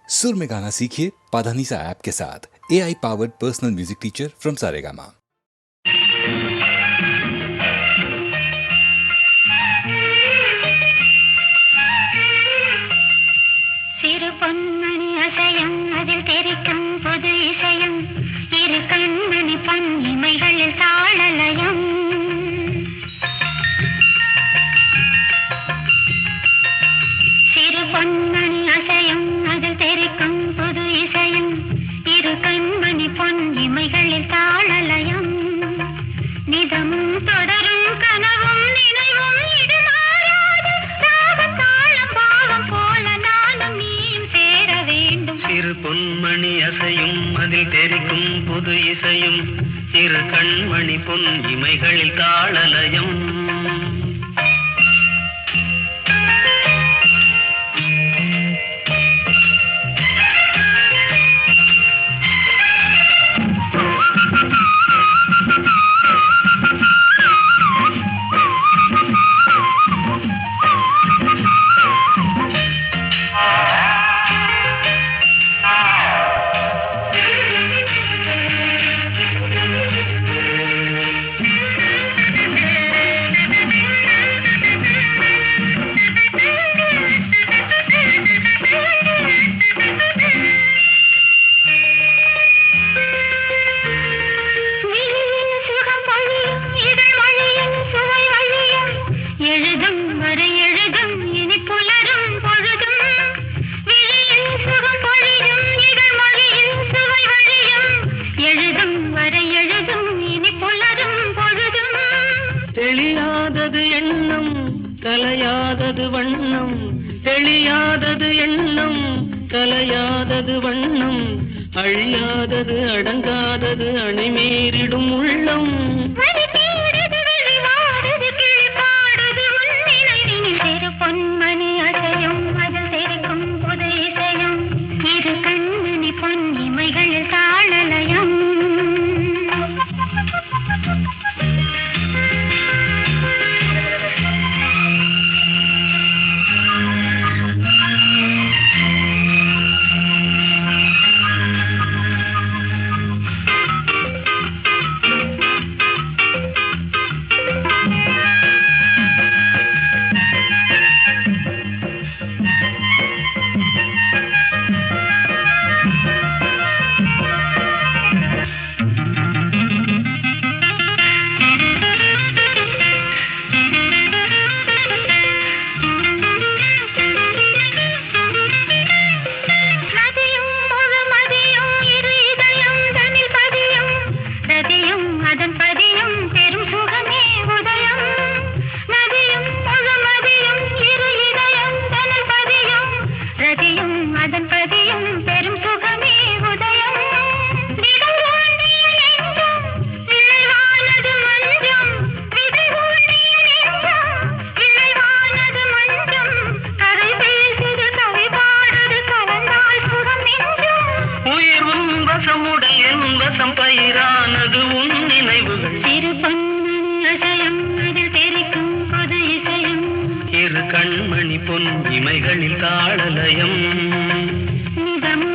सुर में गाना सीखिए पाधानीसा ऐप के साथ। AI powered personal music teacher from Saregama. சிறு பொன்மணி அசையும் அதில் தெரிக்கும் புது இசையும் இரு கண்மணி பொன் இமைகளில் தாளலயம். சிறு பொன்மணி அசையும் அதில் தெரிக்கும் புது இசையும் இரு கண்மணி பொன் இமைகளில் தாளலயம். நிதமும் தொடரும் கனவும் நினைவும் இது மாறாது ராகத்தாளம் பாவம் போல நானும் நீயும் சேர வேண்டும். சிறு பொன்மணி அசையும் அதில் தெரிக்கும் புது இசையும் இரு கண்மணி பொன் இமைகளில் தாளலயம். தெளியாதது எண்ணம் கலையாதது வண்ணம், தெளியாதது எண்ணம் கலையாதது வண்ணம், அழியாதது அடங்காதது அணைமீறிடும் உள்ளம். சிறு பொன்மணி அசையும் அதில் தெரிக்கும் புது இசையும் இரு கண்மணி பொன் இமைகளில் தாளலயம். பயிரானது உன் நினைவுகள். சிறு பொன்மணி அசையும் அதில் தெரிக்கும் புது இசையும் இரு கண்மணி பொன் இமைகளில் தாளலயம். நிதமும்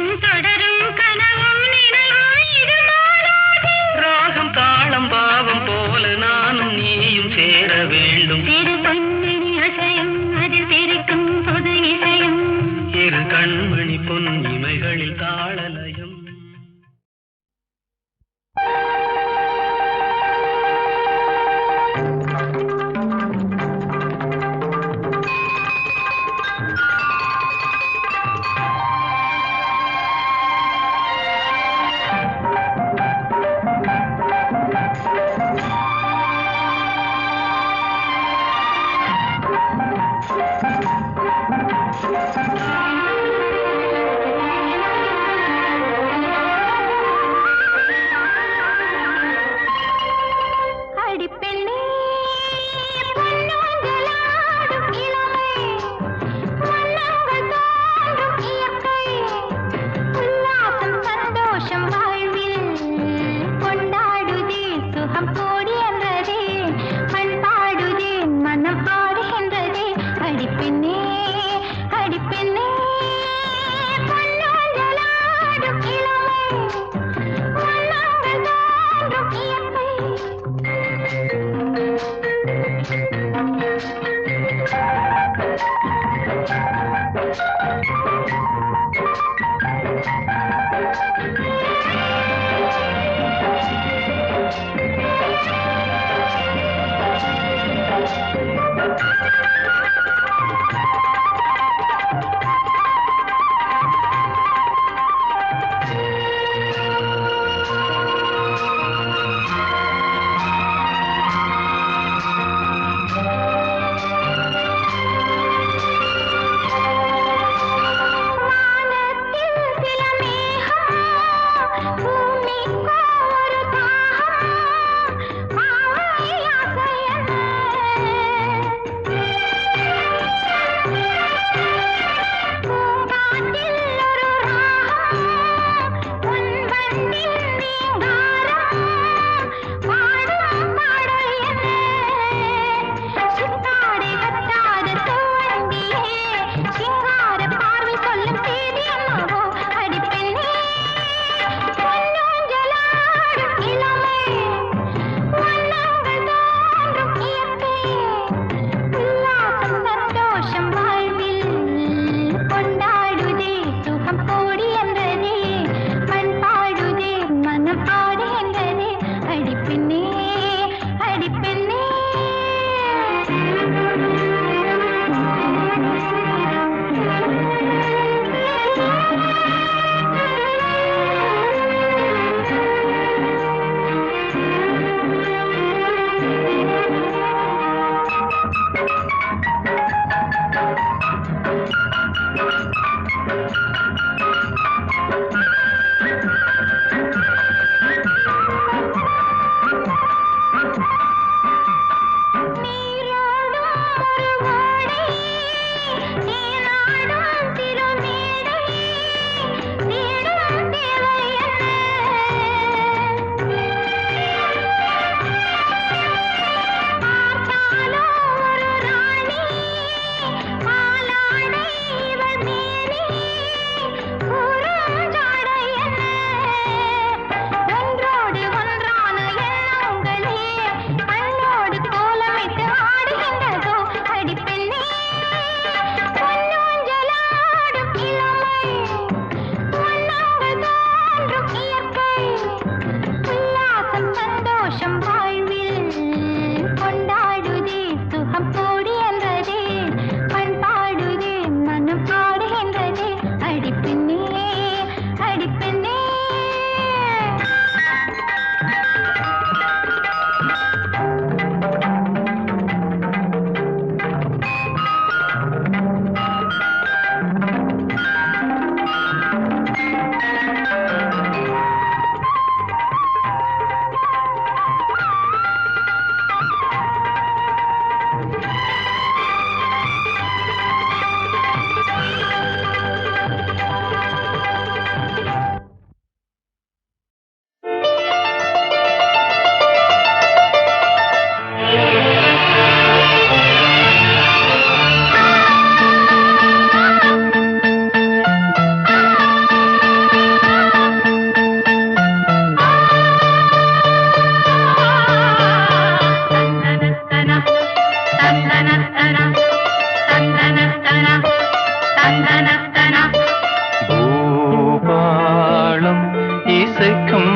இசைக்கும்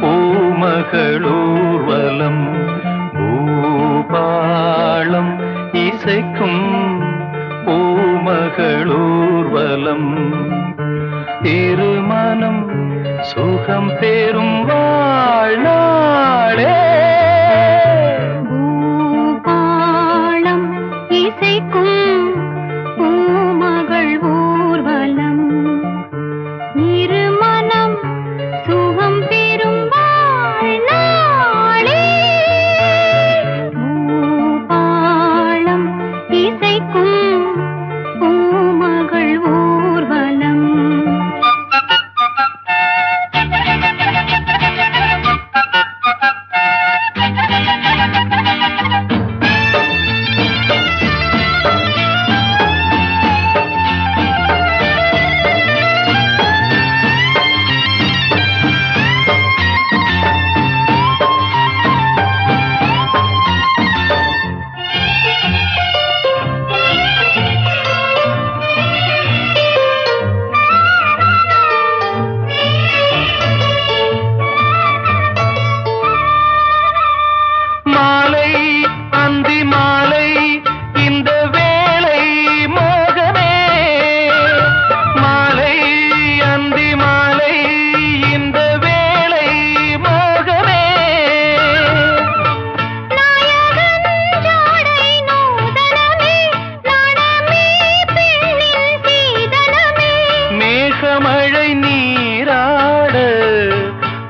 பூமகளூர்வலம் பூபாளம் இசைக்கும் பூமகளூர்வலம் திருமணம் சுகம் பெறும் வாழ்நாளே பூபாளம் இசைக்கும் பூமகள் ஊர்வலம் இருமனம் சுகம் பெறும் வாழ்நாளே பூபாளம் இசைக்கும் பூமகள் ஊர்வலம் மழை நீராட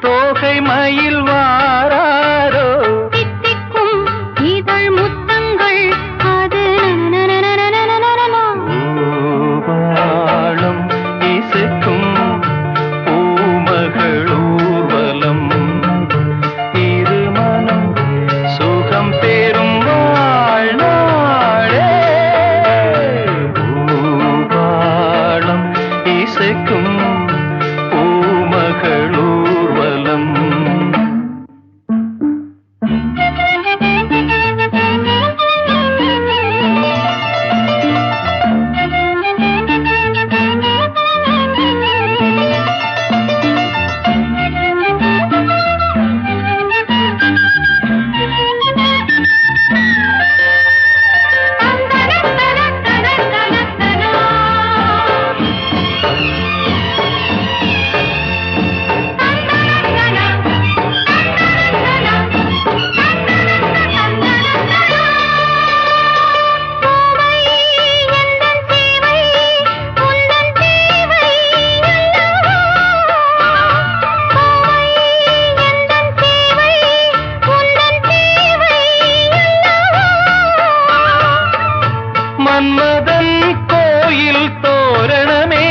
தோகை மயில் வாராரோ தித்திக்கும் இதழ் முத்தங்கள் அது பூபாளம் இசைக்கும் பூமகளூர்வலம் இருமனம் சுகம் பெறும் வாழ்நாளே பூபாளம் இசைக்கும் பூமகளூர்வலம் மன்மதன் கோயில் தோரணமே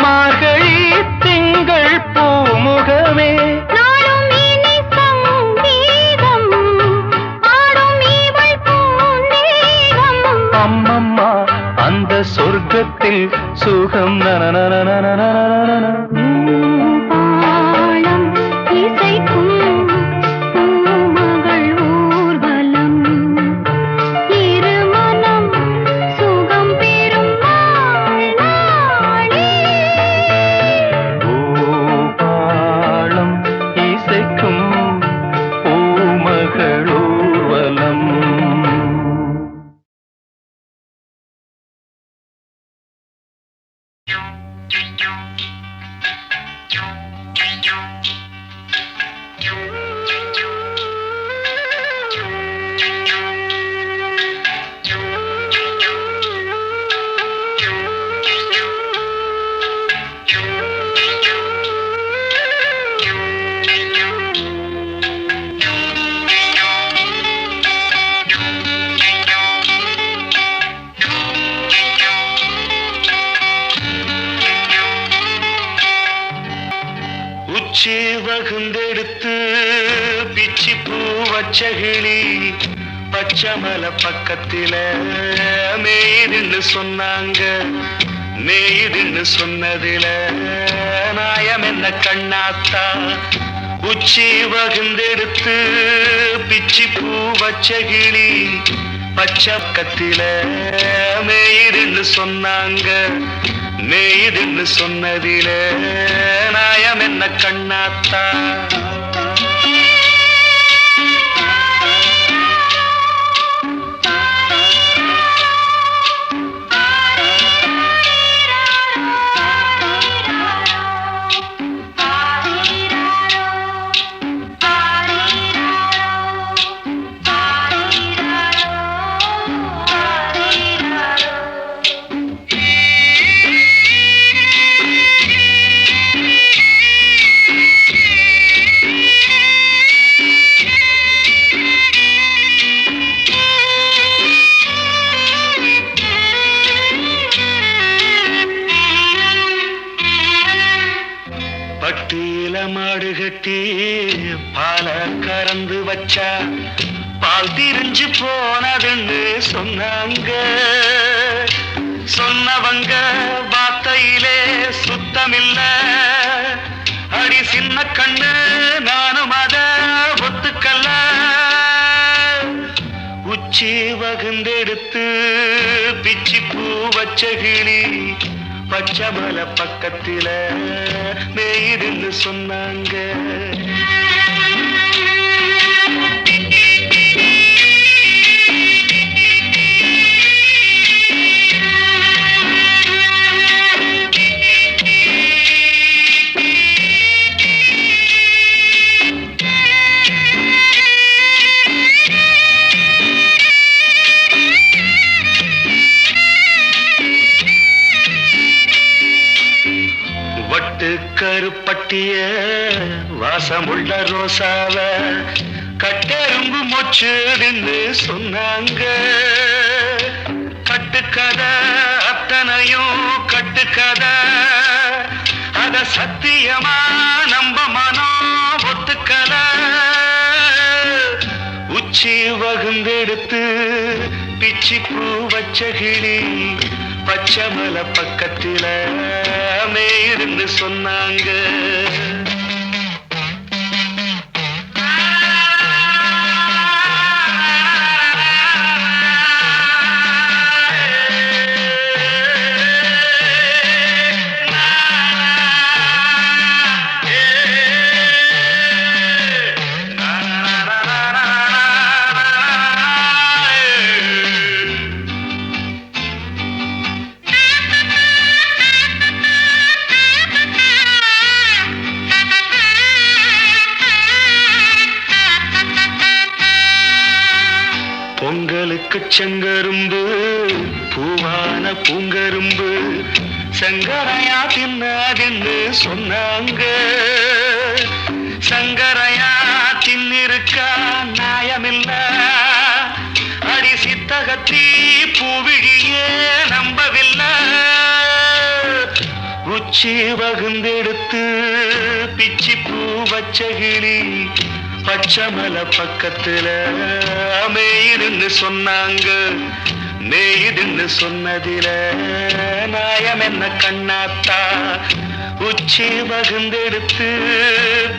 மார்கழி திங்கள் பூமுகமே நாளும் இனி சங்கீதம் ஆடும் இவள் பூந்தேகம் அம்மம்மா அந்த சொர்க்கத்தில் சுகம் பூபாளம் இசைக்கும் பூமகள் ஊர்வலம் இருமனம் சுகம் பெறும் வாழ்நாளே பூபாளம் இசைக்கும் பூமகளூர்வலம் உச்சி வகுந்தெடுத்து பிச்சி பூ வச்சகிளி பச்சமல பக்கத்தில மேயுதுன்னு சொன்னாங்க மேயுதுன்னு சொன்னதில நாயம் என்ன கண்ணாத்தா உச்சி வகுந்தெடுத்து பிச்சி பூ வச்சகிளி பச்சக்கத்தில மேயுதுன்னு சொன்னாங்க மேயுதுன்னு சொன்னதில நாயம் என்ன கண்ணாத்தா பட்டியில மாடு கட்டி பால கறந்து வச்சா பால் திரிஞ்சு போனதுன்னு சொன்னாங்க சொன்னவங்க வார்த்தையிலே சுத்தமில்ல அடி சின்ன கண்ணு நானும் அத ஒத்துக்கல்ல உச்சி வகுந்தெடுத்து பிச்சி பூ வச்ச கிளி பச்சமல பக்கத்தில மேயிருந்து சொன்னாங்க கருப்பட்டிய வாசமுள்ள ரோசாவ கட்டெரும்பு மொச்சுன்னு சொன்னாங்க கட்டுக்கதை அத்தனையும் கட்டுக்கதை அத சத்தியமா நம்ப மனம் ஒத்துக்கல உச்சி வகுந்தெடுத்து பிச்சி பூ வச்ச கிளி பச்சமல பக்கத்தில மேயிருந்து சொன்னாங்க பொங்கலுக்கு செங்கரும்பு பூவான பூங்கரும்பு சங்கரையா தின்னாதுன்னு சொன்னாங்க சங்கரையா தின்னிருக்கா நியாயமில்ல அடி சித்தகத்தி பூவிழியே நம்பவில்லை உச்சி வகுந்தெடுத்து பிச்சி பூ வச்ச கிளி பச்சமல பக்கத்துல மேயிருந்து சொன்னாங்க மேயுதுன்னு சொன்னதில நாயம் என்ன கண்ணாத்தா உச்சி வகுந்தெடுத்து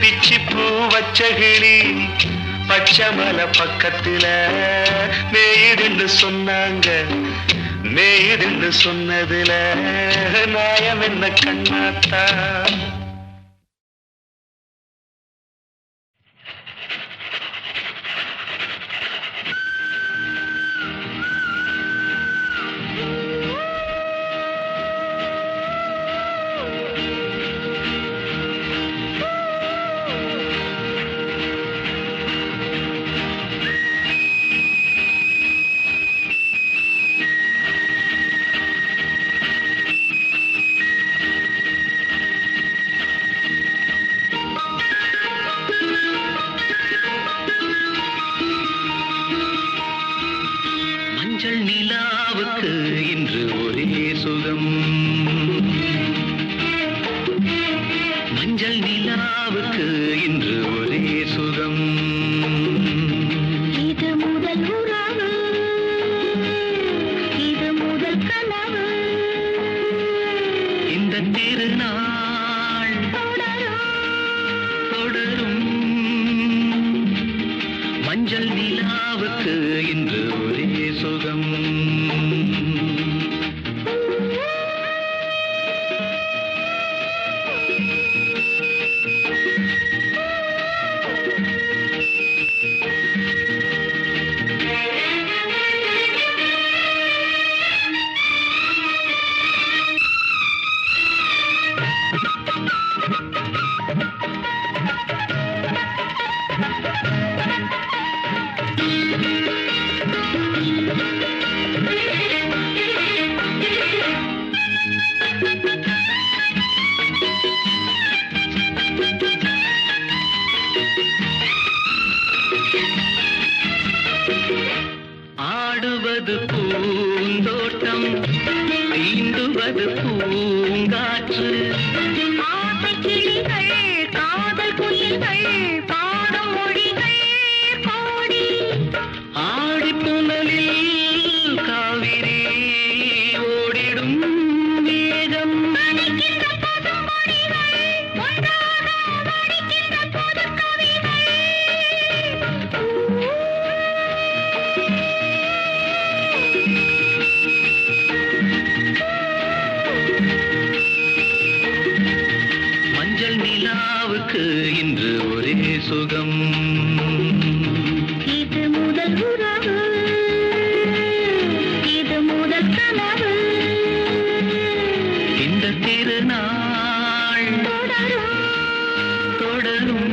பிச்சி பூ வச்ச கிளி பச்சமல பக்கத்துல மேயுதுன்னு சொன்னாங்க மேயுதுன்னு சொன்னதில நாயம் என்ன கண்ணாத்தா நிலாவுக்கு இன்று ஒரே சுகம் மஞ்சள் நிலாவுக்கு இன்று ஒரே சுகம் இது முதல் உறவு இது முதல் கனவு இந்த திருநாள் தொடரும் மஞ்சள் நிலாவுக்கு இன்று ஒரே சுகம் ஆடுவது பூங்காற்று. ஆசைக் கிளிகள் காதல் குயில்கள் பாடும் மொழிகள் கோடி. ஆடிப்புனலில் காவிரி ஓடிடும் மேகம். நனைக்கின்ற பசும்பொடிகள் ஒன்றாக வடிக்கின்ற புதுக்கவிகள். மஞ்சள் நிலாவுக்கு இன்று ஒரே சுகம். இது முதல் உறவு, இது முதல் கனவு. இந்த திருநாள் தொடரும் தொடரும்.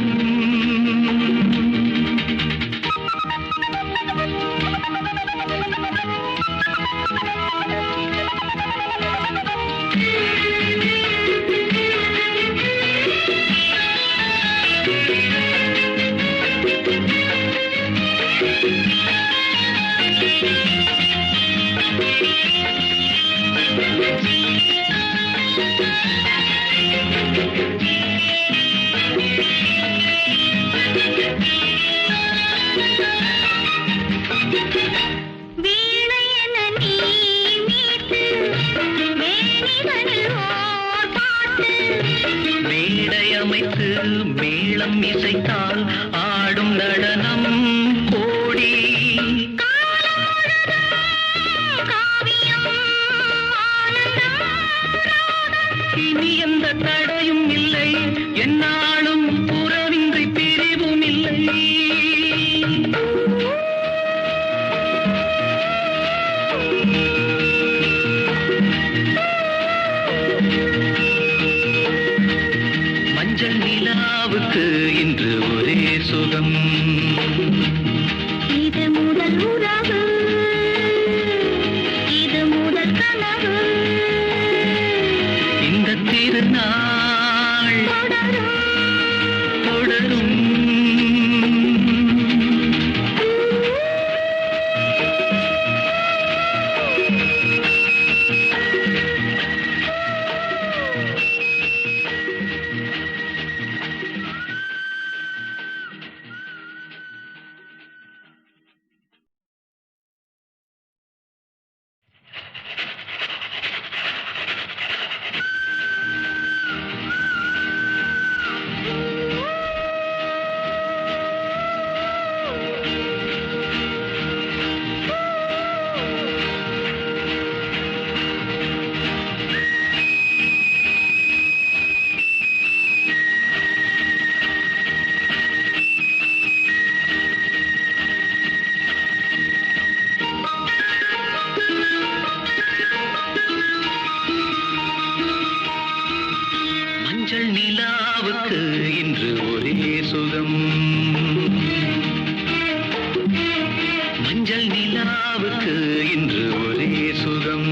வீணை என நீ மீட்டு மேனிதனில் ஓர் பாட்டு. மேடை அமைத்து மேளம் இசைத்தால் ஆடும் நடனம் கோடி. காவியம் ஆனந்தம் இனி எந்த தடையும் இல்லை, என்னாலும் உறவின்றி பிரிவும் இல்லை. மஞ்சள் நிலாவுக்கு இன்று ஒரே சுகம். இது முதல் உறவு, இது முதல் கனவு. இந்த திருநாள் தொடரும் தொடரும். மஞ்சள் நிலாவுக்கு இன்று ஒரே சுகம். மஞ்சள் நிலாவுக்கு இன்று ஒரே சுகம்.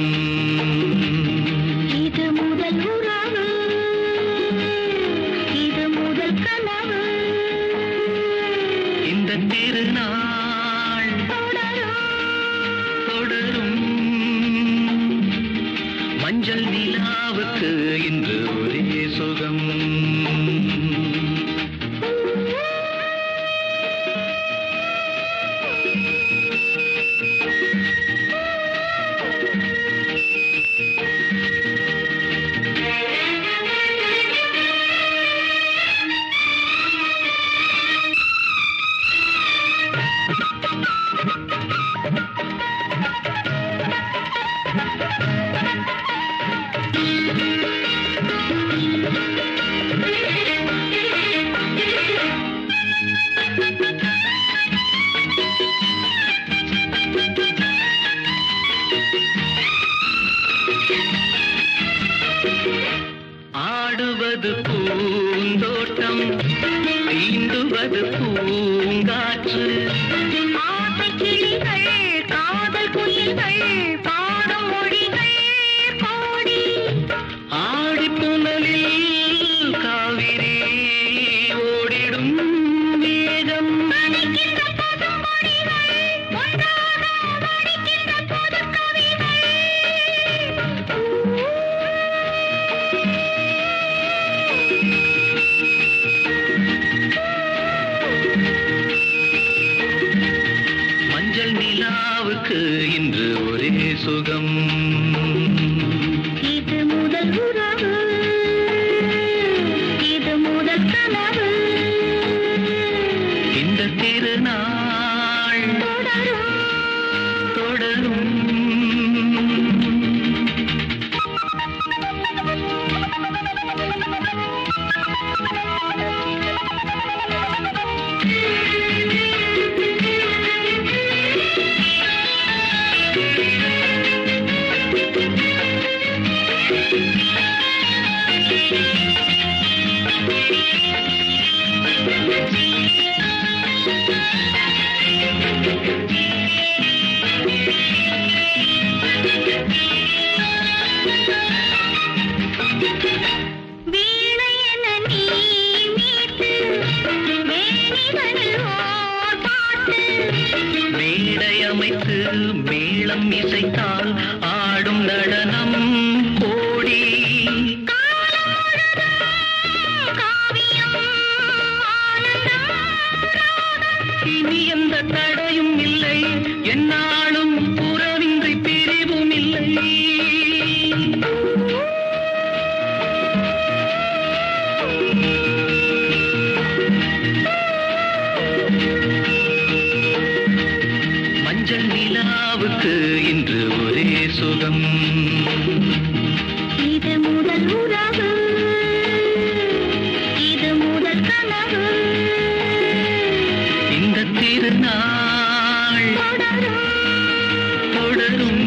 இது முதல் உறவு, இது முதல் கனவு. இந்த திருநாள் தொடரும் தொடரும். மஞ்சள் நிலாவுக்கு இன்று ஒரே சுகம். ஆடுவது பூந்தோட்டம், தீண்டுவது பூங்காற்று. ஆசைக் கிளிகள் காதல் குயில்கள் பாடும் மொழிகள் கோடி. ஆடிப்புனலில் காவிரி ஓடிடும் மேகம். நனைக்கின்ற பசும்பொடிகள் ஒன்றாக வடிக்கின்ற புதுக்கவிகள். அமைத்து மேளம் இசைத்தால் ஆடும் நடனம் கோடி. இனி எந்த தடையும் இல்லை, என்னாலும் உறவின்றி பிரிவும் இல்லை. மஞ்சள் நிலாவுக்கு இன்று ஒரே சுகம். இது முதல் உறவு, இது முதல் கனவு. இந்த திருநாள் தொடரும்.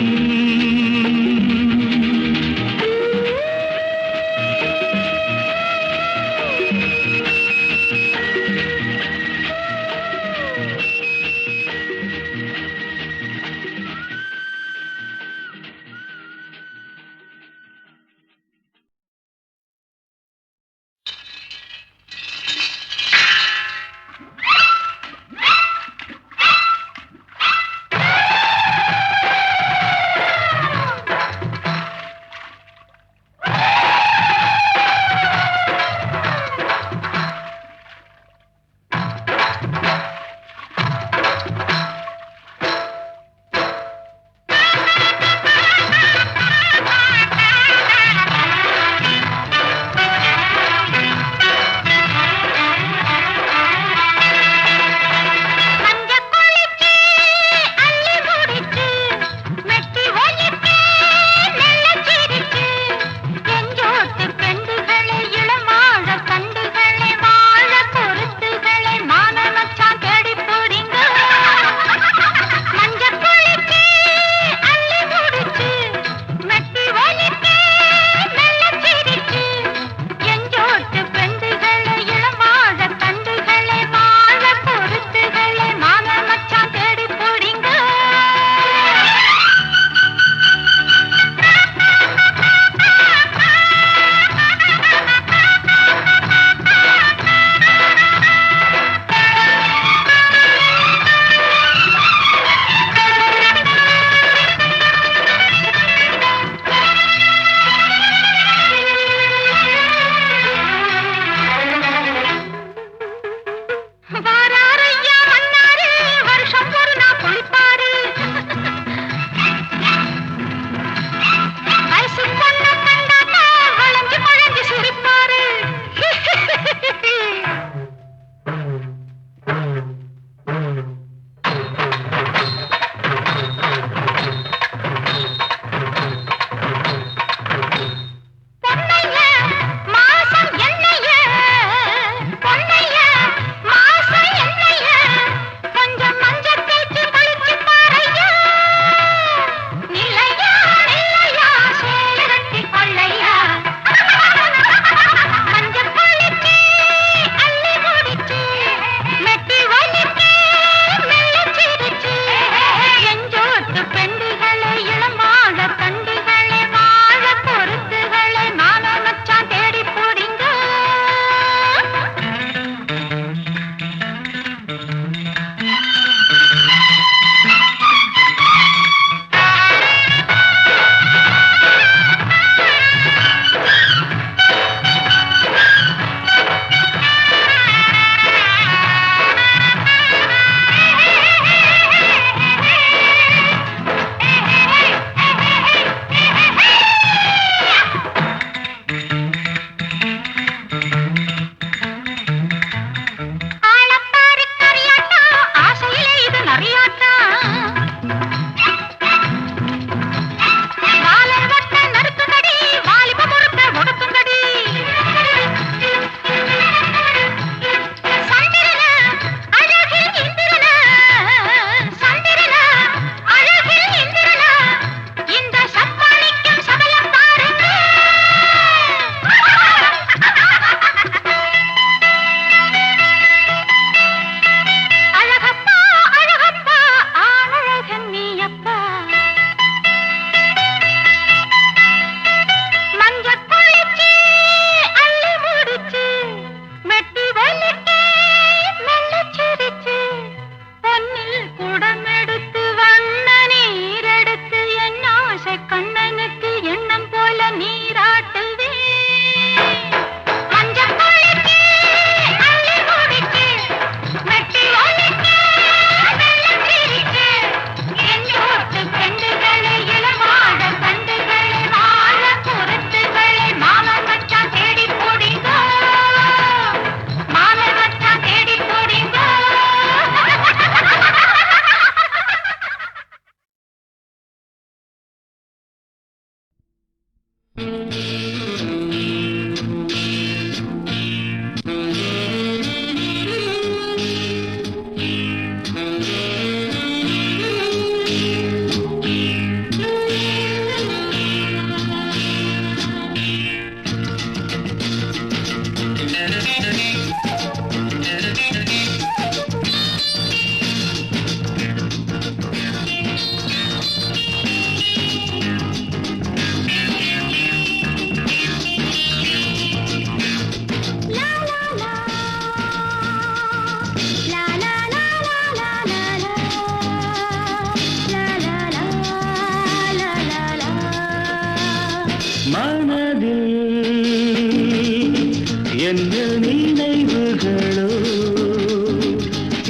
என்ன நினைவுகளோ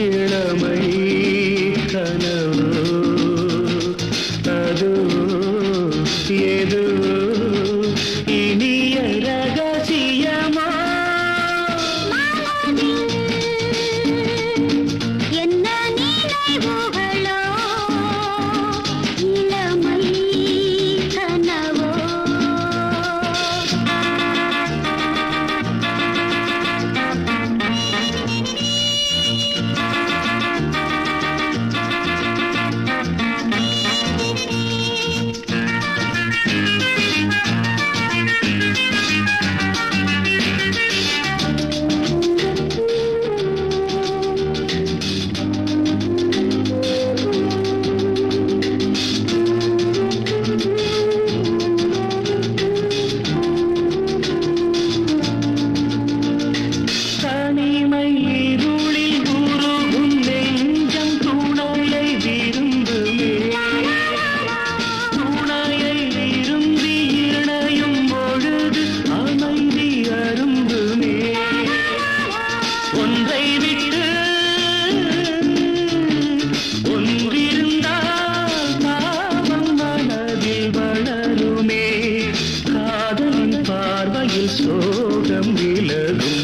இளமை கனவோ அதோ ஏதோ இனிய ரகசியமா என்ன நினைவுகளோ இளமை கனவோ சோகம் விலகும்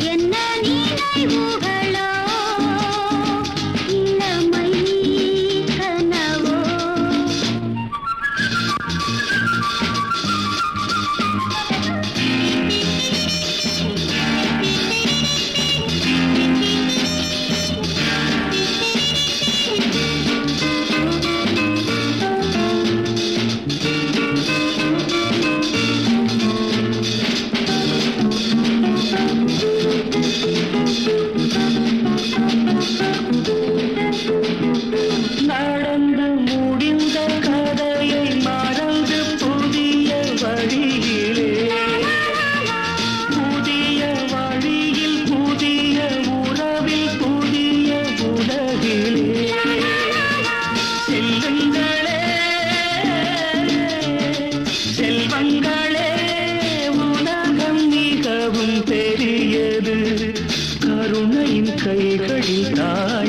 என்ன நினைவுகளோ இளமை கனவோ நடந்து முடிந்த கதையை மறந்து புதிய வழியிலே புதிய வழியில் புதிய உறவில் புதிய உலகிலே செல்லுங்களே செல்வங்களே உலகம் மிகவும் பெரியது கருணையின் கைகளில் தான்